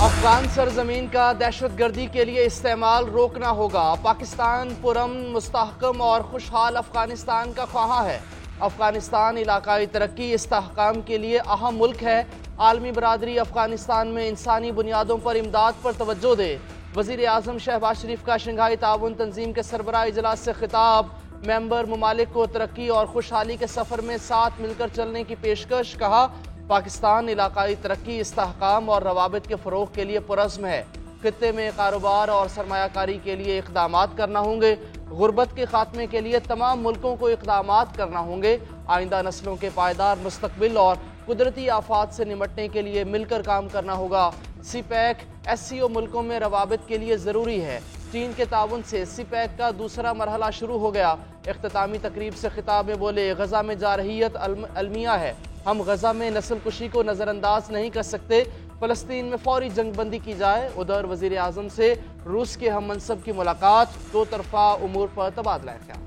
अफगान सरजमीन का दहशतगर्दी के लिए इस्तेमाल रोकना होगा। पाकिस्तान पुरअमन, मुस्तहकम और खुशहाल अफगानिस्तान का ख्वाहां है। अफगानिस्तान इलाकाई तरक्की इस्तेहकाम के लिए अहम मुल्क है। आलमी बरादरी अफगानिस्तान में इंसानी बुनियादों पर इमदाद पर तवज्जो दे। वज़ीर आज़म शहबाज शरीफ का शंघाई ताउन तंजीम के सरबराह इजलास से खिताब। मेंबर ममालिक को तरक्की और खुशहाली के सफ़र में साथ मिलकर चलने की पेशकश। कहा, पाकिस्तान इलाकाई तरक्की, इस्तेहकाम और रवाबित के फ़रोग़ के लिए पुरज़्म है। खित्ते में कारोबार और सरमायाकारी के लिए इक़दामात करना होंगे। गुर्बत के खात्मे के लिए तमाम मुल्कों को इक़दामात करना होंगे। आइंदा नस्लों के पायदार मुस्तक़बिल और कुदरती आफात से निमटने के लिए मिलकर काम करना होगा। सीपैक SCO मुल्कों में रवाबित के लिए ज़रूरी है। चीन के ताउन से सीपैक का दूसरा मरहला शुरू हो गया। इख्तितामी तकरीब से खिताब में बोले, गज़ा में जारहियत अलमिया है। हम गज़ा में नस्ल कुशी को नज़रअंदाज नहीं कर सकते। फ़लस्तीन में फौरी जंगबंदी की जाए। उधर वज़ीर आज़म से रूस के हम मनसब की मुलाकात, दो तरफ़ा उमूर पर तबादला ख्याल।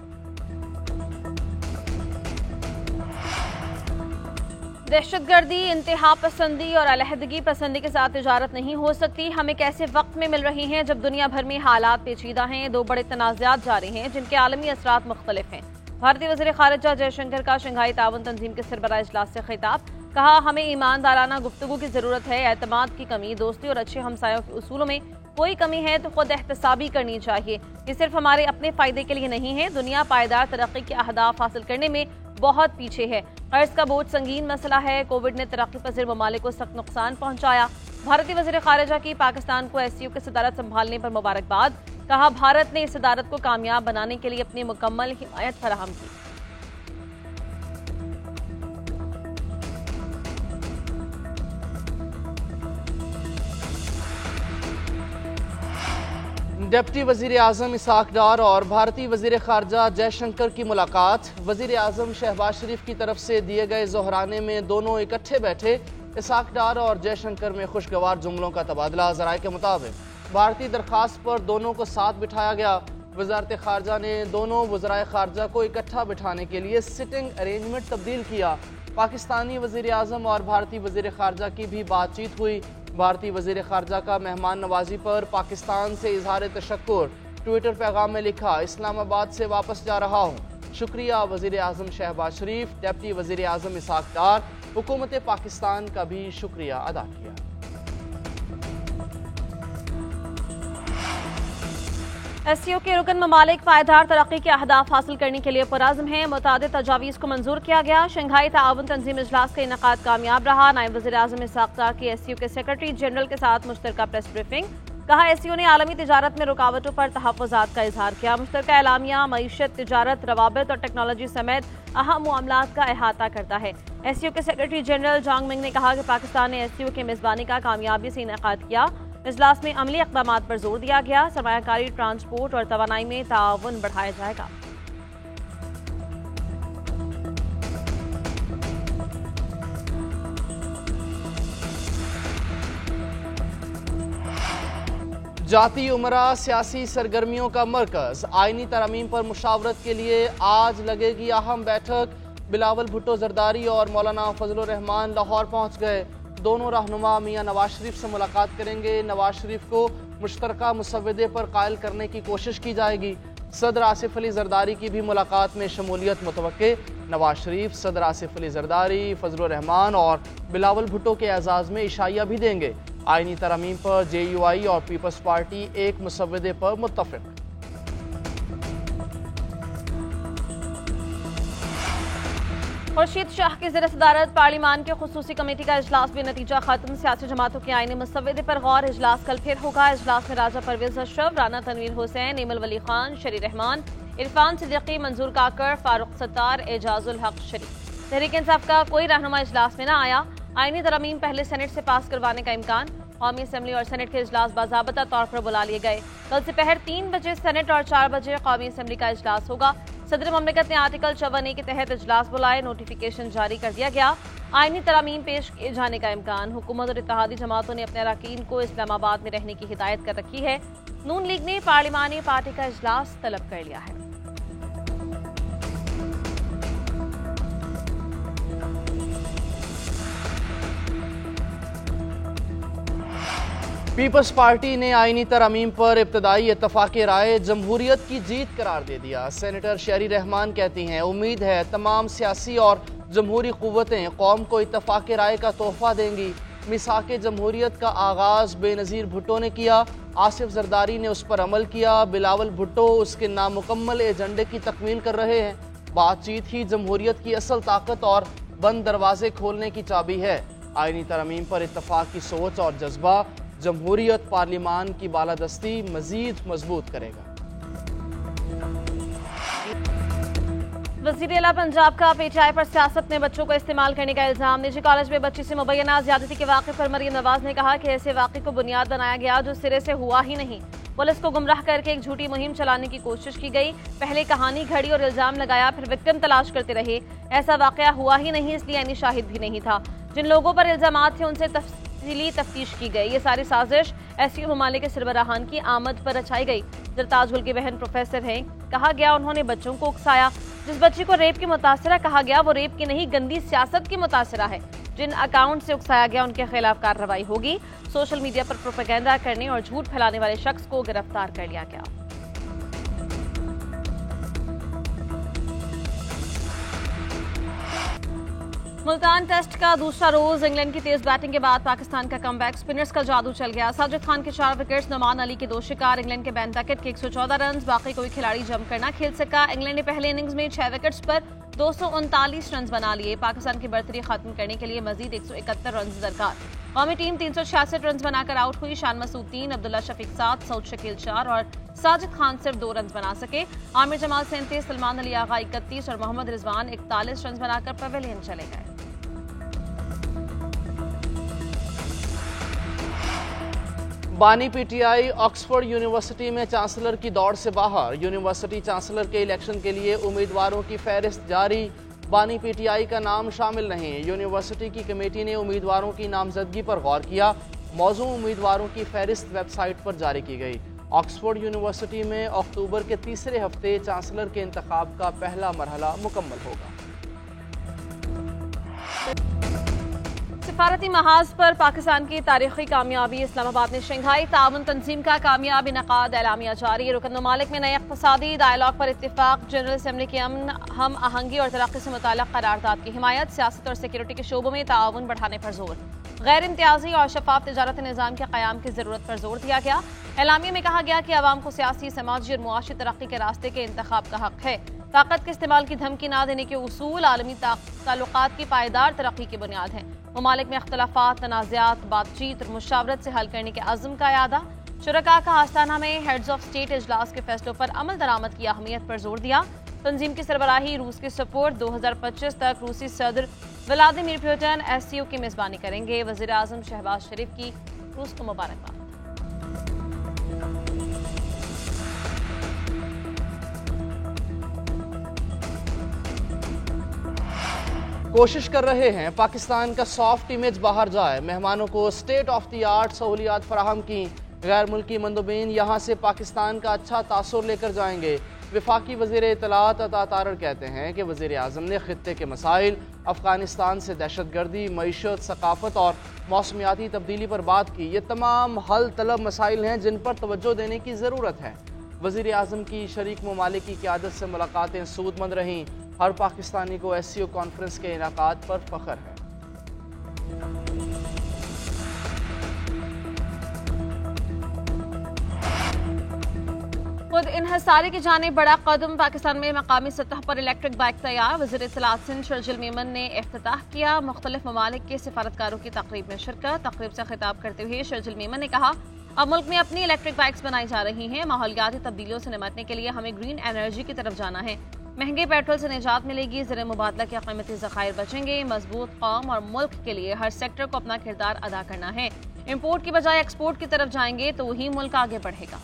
दहशतगर्दी, इंतहा पसंदी और अलहदगी पसंदी के साथ तिजारत नहीं हो सकती। हम एक ऐसे वक्त में मिल रहे हैं जब दुनिया भर में हालात पेचीदा हैं। दो बड़े तनाज़ात जारी हैं जिनके आलमी असरात मुख्तलिफ हैं। भारतीय वज़ीर ख़ारिजा जयशंकर का शंघाई ताउन तंजीम के सरबराह इजलास से खिताब। कहा, हमें ईमानदाराना गुफ्तगू की ज़रूरत है। एतमाद की कमी, दोस्ती और अच्छे हमसायों के उसूलों में कोई कमी है तो खुद एहतसाबी करनी चाहिए। ये सिर्फ हमारे अपने फ़ायदे के लिए नहीं है। दुनिया पायदार तरक्की के अहदाफ हासिल करने में बहुत पीछे है। कर्ज का बोझ संगीन मसला है। कोविड ने तरक्की पजीर ममालिक को सख्त नुकसान पहुंचाया। भारतीय वज़ीर ख़ारिजा की पाकिस्तान को SCO की सदारत संभालने पर मुबारकबाद। कहा, भारत ने इस सदारत को कामयाब बनाने के लिए अपनी मुकम्मल हिमायत फराहम की। डिप्टी वज़ीर आज़म इसहाक डार और भारतीय वज़ीर ख़ारजा जयशंकर की मुलाकात। वज़ीर आज़म शहबाज शरीफ की तरफ से दिए गए ज़ोहराने में दोनों इकट्ठे बैठे। इसहाक डार और जयशंकर में खुशगवार जुमलों का तबादला। ज़राए के मुताबिक भारतीय दरख्वास्त पर दोनों को साथ बिठाया गया। वज़ारत ख़ारजा ने दोनों वज़राए ख़ारजा को इकट्ठा बिठाने के लिए सिटिंग अरेंजमेंट तब्दील किया। पाकिस्तानी वज़ीर आज़म और भारतीय वज़ीर ख़ारजा की भी बातचीत हुई। भारतीय वज़ीर ख़ारजा का मेहमान नवाजी पर पाकिस्तान से इजहार तशक्कुर। ट्विटर पैगाम में लिखा, इस्लामाबाद से वापस जा रहा हूँ। शुक्रिया वज़ीर आज़म शहबाज शरीफ। डिप्टी वज़ीर आज़म इसहाक डार हुकूमत पाकिस्तान का भी शुक्रिया अदा किया। SCO के रुकन ममालिक पायदार तरक्की के अहदाफ हासिल करने के लिए पुरज़्म हैं। मुतादिद तजावीज़ को मंजूर किया गया। शंघाई ताउन तंजीम इजलास का इनेकाद कामयाब रहा। नायब वज़ीर आज़म इसहाक डार की SCO के सेक्रेटरी जनरल के साथ मुश्तरका प्रेस ब्रीफिंग। कहा, SCO ने आलमी तिजारत में रुकावटों पर तहफ़्फ़ुज़ात का इजहार किया। मुश्तरका एलामिया मईशत, तिजारत, रवाबित और टेक्नोलॉजी समेत अहम मामलात का अहाता करता है। SCO के सेक्रेटरी जनरल जांग मिंग ने कहा कि पाकिस्तान ने SCO की मेज़बानी का कामयाबी से इनेकाद किया। इजलास में अमली इक़दामात पर जोर दिया गया। सरमायाकारी, ट्रांसपोर्ट और तवानाई में ताउन बढ़ाया जाएगा। जाती उमरा सियासी सरगर्मियों का मरकज़। आइनी तरमीम पर मुशावरत के लिए आज लगेगी अहम बैठक। बिलावल भुट्टो जरदारी और मौलाना फजलुर रहमान लाहौर पहुँच गए। दोनों रहनुमा मियाँ नवाज शरीफ से मुलाकात करेंगे। नवाज शरीफ को मुश्तरका मुसव्वदे पर कायल करने की कोशिश की जाएगी। सदर आसिफ अली जरदारी की भी मुलाकात में शमूलियत मुतवक्के। नवाज शरीफ सदर आसिफ अली जरदारी, फजलुर रहमान और बिलावल भुट्टो के एजाज़ में इशाइया भी देंगे। आइनी तरमीम पर JUI और पीपल्स पार्टी एक मुसव्वदे पर मुत्तफ़िक़। खुर्शीद शाह की ज़ेर सदारत पार्लिमान के खुसूसी कमेटी का इजलास भी नतीजा खत्म। सियासी जमातों के आईनी मुसव्वदे पर गौर। इजलास कल फिर होगा। इजलास में राजा परवेज अशरफ, राना तनवीर हुसैन, इमल वली खान, शरी रहमान, इरफान सिद्दीकी, मंजूर काकर, फारूक सत्तार, एजाजुल हक शरीफ। तहरीक इंसाफ का कोई रहनुमा इजलास में न आया। आईनी तरमीम पहले सेनेट से पास करवाने का इम्कान। कौमी असम्बली और सेनेट के इजलास बाज़ाबता तौर पर बुला लिए गए। कल दोपहर 3 बजे सेनेट और 4 बजे कौमी असम्बली का इजलास होगा। सदर ममलिकत ने आर्टिकल 54A के तहत इजलास बुलाए। नोटिफिकेशन जारी कर दिया गया। आईनी तरमीम पेश किए जाने का इम्कान। हुकूमत और इत्तेहादी जमातों ने अपने अरकान को इस्लामाबाद में रहने की हिदायत कर रखी है। नून लीग ने पार्लिमानी पार्टी का इजलास तलब कर लिया है। पीपल्स पार्टी ने आईनी तरमीम पर इब्तदाई इत्तफाक़ राय जमहूरियत की जीत करार दे दिया। सेनेटर शहरी रहमान कहती हैं, उम्मीद है तमाम सियासी और जमहूरी क़ुव्वतें कौम को इत्तफाक़ राय का तोहफ़ा देंगी। मिसाक़े जमहूरियत का आगाज़ बेनज़ीर भुट्टो ने किया, आसिफ जरदारी ने उस पर अमल किया। बिलावल भुट्टो उसके नामुकम्मल एजेंडे की तकमील कर रहे हैं। बातचीत ही जमहूरियत की असल ताकत और बंद दरवाजे खोलने की चाबी है। आईनी तरमीम पर इत्तफाक़ की सोच और जज्बा जमहूरियत पार्लिमान की बालादस्ती मजीद मजबूत करेगा। वज़ीर आला पंजाब का पीटीआई पर सियासत में बच्चों को इस्तेमाल करने का इल्जाम। निजी कॉलेज में बच्ची से मुबैना ज्यादती के वाक़े पर मरियम नवाज ने कहा कि ऐसे वाक़े को बुनियाद बनाया गया जो सिरे से हुआ ही नहीं। पुलिस को गुमराह करके एक झूठी मुहिम चलाने की कोशिश की गई। पहले कहानी घड़ी और इल्जाम लगाया, फिर विक्टिम तलाश करते रहे। ऐसा वाक़या हुआ ही नहीं, इसलिए यानी शाहिद भी नहीं था। जिन लोगों पर इल्जामात थे उनसे तफ्तीश की गई। ये सारी साजिश एसयू ममालिक के सरबराहान की आमद पर रचाई गई। जरताजुल की बहन प्रोफेसर हैं, कहा गया उन्होंने बच्चों को उकसाया। जिस बच्ची को रेप की मुतासरा कहा गया वो रेप की नहीं, गंदी सियासत की मुतासरा है। जिन अकाउंट से उकसाया गया उनके खिलाफ कार्रवाई होगी। सोशल मीडिया पर प्रोपेगेंडा करने और झूठ फैलाने वाले शख्स को गिरफ्तार कर लिया गया। मुल्तान टेस्ट का दूसरा रोज इंग्लैंड की तेज बैटिंग के बाद पाकिस्तान का कमबैक। स्पिनर्स का जादू चल गया। साजिद खान के 4 विकेट्स, नमान अली के 2 शिकार। इंग्लैंड के बैन बैकेट के 114 रन। बाकी कोई खिलाड़ी जमकर न खेल सका। इंग्लैंड ने पहले इनिंग्स में 6 विकेट्स पर 239 रन बना लिए। पाकिस्तान की बर्तरी खत्म करने के लिए मजीद 171 रन दरकार। कौमी टीम 366 रन बनाकर आउट हुई। शान मसूद 3, अब्दुल्ला शफीक 7, सऊद शकील 4 और साजिद खान सिर्फ 2 रन बना सके। आमिर जमाल 37, सलमान अली आगा 31 और मोहम्मद रिजवान 41 रन बनाकर पवेलियन चले गए। बानी पीटीआई ऑक्सफोर्ड यूनिवर्सिटी में चांसलर की दौड़ से बाहर। यूनिवर्सिटी चांसलर के इलेक्शन के लिए उम्मीदवारों की फहरिस्त जारी। बानी पीटीआई का नाम शामिल नहीं। यूनिवर्सिटी की कमेटी ने उम्मीदवारों की नामजदगी पर गौर किया। मौजूद उम्मीदवारों की फहरिस्त वेबसाइट पर जारी की गई। ऑक्सफोर्ड यूनिवर्सिटी में अक्टूबर के तीसरे हफ्ते चांसलर के इंतखाब का पहला मरहला मुकम्मल होगा। सिफारती महाज पर पाकिस्तान की तारीखी कामयाबी। इस्लामाबाद में शंघाई ताउन तंजीम का कामयाब इनकाद, एलामिया जारी। रुकन ममालिक में नए इक़्तिसादी डायलॉग पर इत्तिफाक। जनरल असम्बली की अमन, हम आहंगी और तरक्की से मुताल्लिक़ करारदाद की हिमायत। सियासत और सिक्योरिटी के शोबों में ताउन बढ़ाने पर जोर। गैर इम्तियाजी और शफाफ तजारत निज़ाम के क़याम की ज़रूरत पर जोर दिया गया। एलामिया में कहा गया कि आवाम को सियासी, समाजी और मुआशी तरक्की के रास्ते के इंतखाब का हक है। ताकत के इस्तेमाल की धमकी ना देने के उसूल आलमी ताल्लुकात की पायदार तरक्की की बुनियाद हैं। ममालिक में अख्तलाफात, तनाज़ात, बातचीत और मुशावरत से हल करने के अज़्म का यादा। शुरका का आस्ताना में हेड्स ऑफ स्टेट इजलास के फैसलों पर अमल दरामद की अहमियत पर जोर दिया। तंजीम की सरबराही, रूस की सपोर्ट। 2025 तक रूसी सदर व्लादिमीर पुतिन एससीओ की मेज़बानी करेंगे। वज़ीर आज़म शहबाज शरीफ की रूस को मुबारकबाद। कोशिश कर रहे हैं पाकिस्तान का सॉफ्ट इमेज बाहर जाए। मेहमानों को स्टेट ऑफ द आर्ट सहूलियात फराहम की। गैर मुल्की मंदुबीन यहाँ से पाकिस्तान का अच्छा तासुर लेकर जाएंगे। वफाकी वज़ीर इत्तलात अता तारड़ कहते हैं कि वज़ीर आज़म ने खित्ते के मसाइल, अफ़गानिस्तान से दहशतगर्दी, मईशत, सकाफ़त और मौसमियाती तब्दीली पर बात की। ये तमाम हल तलब मसाइल हैं जिन पर तवज्जो देने की ज़रूरत है। वज़ीर आज़म की शरीक ममालिक की क़यादत से मुलाकातें सूदमंद रहीं। हर पाकिस्तानी को एससीओ कॉन्फ्रेंस के इनाकाद पर फ़ख्र है। खुद इन्हसारी की जाने बड़ा कदम। पाकिस्तान में मकामी सतह पर इलेक्ट्रिक बाइक तैयार। वज़ीर इत्तलात सिंध शर्जिल मेमन ने इफ्तिताह किया। मुख्तलिफ ममालिक के सिफारतकारों की तकरीब में शिरकत। तकरीब से खिताब करते हुए शर्जिल मेमन ने कहा, अब मुल्क में अपनी इलेक्ट्रिक बाइक्स बनाई जा रही हैं। माहौलियाती तब्दीलियों से निपटने के लिए हमें ग्रीन एनर्जी की तरफ जाना है। महंगे पेट्रोल से निजात मिलेगी। ज़र मुबादला के कीमती ज़खायर बचेंगे। मजबूत कौम और मुल्क के लिए हर सेक्टर को अपना किरदार अदा करना है। इम्पोर्ट की बजाय एक्सपोर्ट की तरफ जाएंगे तो वही मुल्क आगे बढ़ेगा।